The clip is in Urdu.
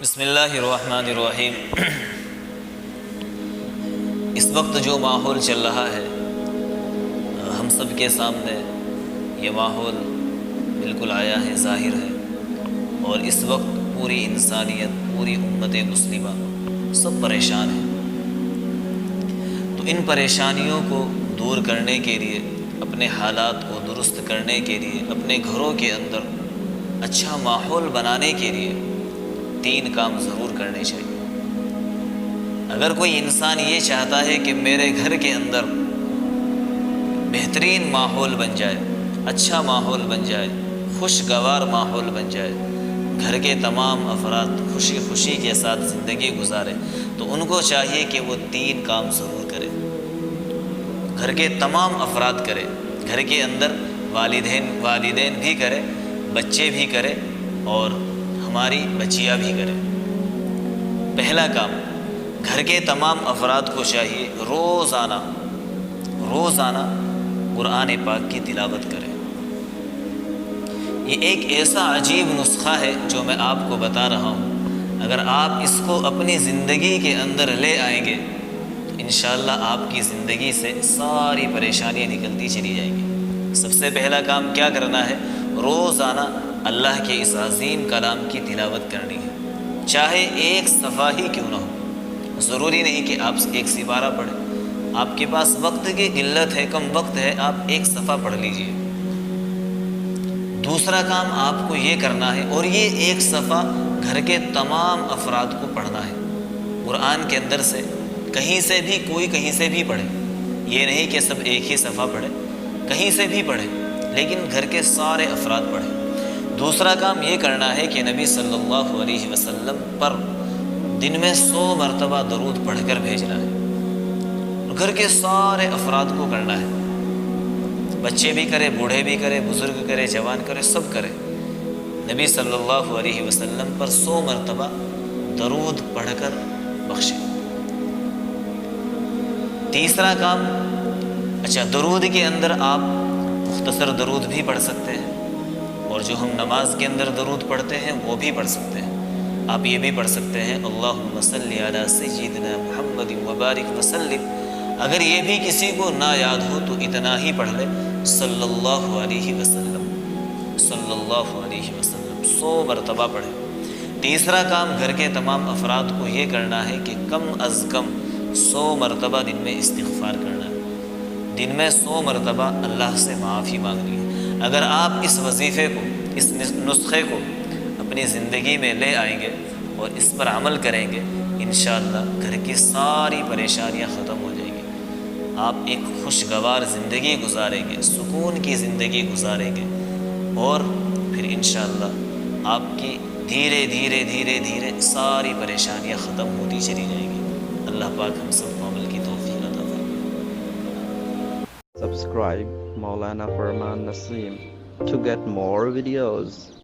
بسم اللہ الرحمن الرحیم۔ اس وقت جو ماحول چل رہا ہے ہم سب کے سامنے یہ ماحول بالکل آیا ہے، ظاہر ہے، اور اس وقت پوری انسانیت، پوری امت مسلمہ سب پریشان ہیں۔ تو ان پریشانیوں کو دور کرنے کے لیے، اپنے حالات کو درست کرنے کے لیے، اپنے گھروں کے اندر اچھا ماحول بنانے کے لیے 3 کام ضرور کرنے چاہیے۔ اگر کوئی انسان یہ چاہتا ہے کہ میرے گھر کے اندر بہترین ماحول بن جائے، اچھا ماحول بن جائے، خوشگوار ماحول بن جائے، گھر کے تمام افراد خوشی خوشی کے ساتھ زندگی گزارے، تو ان کو چاہیے کہ وہ 3 کام ضرور کرے۔ گھر کے تمام افراد کرے، گھر کے اندر والدین بھی کرے، بچے بھی کرے، اور ہماری بچیاں بھی کرے۔ پہلا کام، گھر کے تمام افراد کو چاہیے روزانہ قرآن پاک کی تلاوت کرے۔ یہ ایک ایسا عجیب نسخہ ہے جو میں آپ کو بتا رہا ہوں، اگر آپ اس کو اپنی زندگی کے اندر لے آئیں گے تو انشاءاللہ آپ کی زندگی سے ساری پریشانیاں نکلتی چلی جائیں گی۔ سب سے پہلا کام کیا کرنا ہے؟ روزانہ اللہ کے اس عظیم کلام کی تلاوت کرنی ہے، چاہے 1 صفحہ ہی کیوں نہ ہو۔ ضروری نہیں کہ آپ 1 سپارہ پڑھیں، آپ کے پاس وقت کی قلت ہے، کم وقت ہے، آپ 1 صفحہ پڑھ لیجئے۔ دوسرا کام آپ کو یہ کرنا ہے، اور یہ 1 صفحہ گھر کے تمام افراد کو پڑھنا ہے۔ قرآن کے اندر سے کہیں سے بھی، کوئی کہیں سے بھی پڑھے، یہ نہیں کہ سب 1 ہی صفحہ پڑھے، کہیں سے بھی پڑھے، لیکن گھر کے سارے افراد پڑھیں۔ دوسرا کام یہ کرنا ہے کہ نبی صلی اللہ علیہ وسلم پر دن میں 100 مرتبہ درود پڑھ کر بھیجنا ہے، گھر کے سارے افراد کو کرنا ہے، بچے بھی کرے، بوڑھے بھی کرے، بزرگ کرے، جوان کرے، سب کرے۔ نبی صلی اللہ علیہ وسلم پر 100 مرتبہ درود پڑھ کر بخشے۔ تیسرا کام، درود کے اندر آپ مختصر درود بھی پڑھ سکتے ہیں، اور جو ہم نماز کے اندر درود پڑھتے ہیں وہ بھی پڑھ سکتے ہیں۔ آپ یہ بھی پڑھ سکتے ہیں اللہم صلی علی سیدنا محمد وبارک وسلم۔ اگر یہ بھی کسی کو نہ یاد ہو تو اتنا ہی پڑھ لے، صلی اللہ علیہ وسلم، صلی اللہ علیہ وسلم 100 مرتبہ پڑھے۔ تیسرا کام، گھر کے تمام افراد کو یہ کرنا ہے کہ کم از کم 100 مرتبہ دن میں استغفار کرنا ہے، دن میں 100 مرتبہ اللہ سے معافی مانگنی ہے۔ اگر آپ اس وظیفے کو، اس نسخے کو اپنی زندگی میں لے آئیں گے اور اس پر عمل کریں گے، انشاءاللہ گھر کی ساری پریشانیاں ختم ہو جائیں گی۔ آپ ایک خوشگوار زندگی گزاریں گے، سکون کی زندگی گزاریں گے، اور پھر انشاءاللہ آپ کی دھیرے دھیرے ساری پریشانیاں ختم ہوتی چلی جائیں گی۔ اللہ پاک ہم سب کو عمل کی توفیق عطا فرمائے۔ Subscribe Maulana Farman Naseem to get more videos.